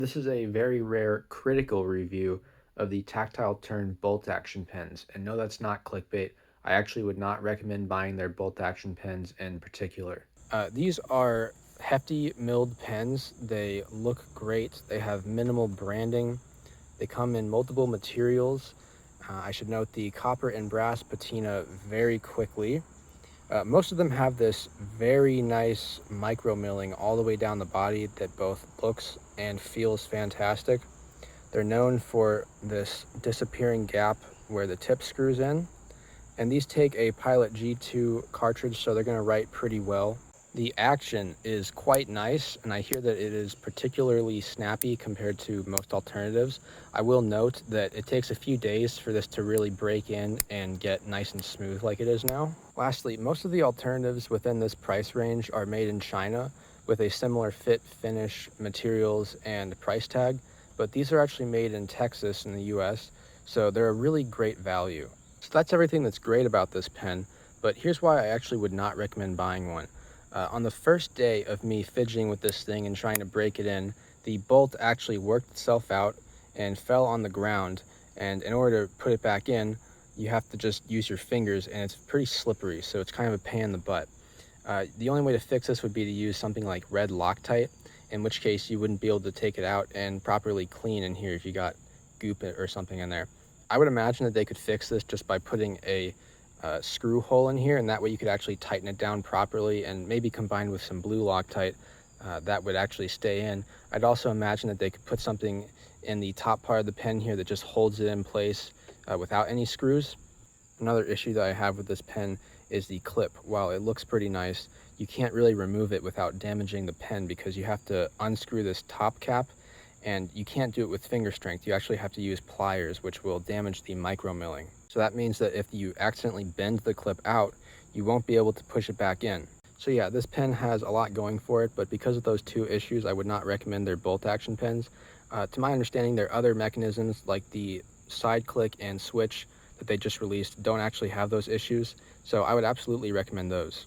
This is a very rare critical review of the Tactile Turn bolt action pens. And no, that's not clickbait. I actually would not recommend buying their bolt action pens in particular. These are hefty milled pens. They look great. They have minimal branding. They come in multiple materials. I should note the copper and brass patina very quickly. Most of them have this very nice micro milling all the way down the body that both looks and feels fantastic. They're known for this disappearing gap where the tip screws in, and these take a Pilot G2 cartridge, so they're going to write pretty well. The action is quite nice, and I hear that it is particularly snappy compared to most alternatives. I will note that it takes a few days for this to really break in and get nice and smooth like it is now. Lastly, most of the alternatives within this price range are made in China with a similar fit, finish, materials, and price tag, but these are actually made in Texas in the US, so they're a really great value. So that's everything that's great about this pen, but here's why I actually would not recommend buying one. On the first day of me fidgeting with this thing and trying to break it in, the bolt actually worked itself out and fell on the ground. And in order to put it back in, you have to just use your fingers, and it's pretty slippery, so it's kind of a pain in the butt. The only way to fix this would be to use something like red Loctite, in which case you wouldn't be able to take it out and properly clean in here if you got goop or something in there. I would imagine that they could fix this just by putting a screw hole in here, and that way you could actually tighten it down properly, and maybe combined with some blue Loctite, that would actually stay in. I'd also imagine that they could put something in the top part of the pen here that just holds it in place without any screws. Another issue that I have with this pen is the clip. While it looks pretty nice, you can't really remove it without damaging the pen, because you have to unscrew this top cap, and you can't do it with finger strength. You actually have to use pliers, which will damage the micro milling. So that means that if you accidentally bend the clip out, you won't be able to push it back in. So yeah, this pen has a lot going for it, but because of those two issues, I would not recommend their bolt action pens. To my understanding, their other mechanisms like the side click and switch that they just released don't actually have those issues, so I would absolutely recommend those.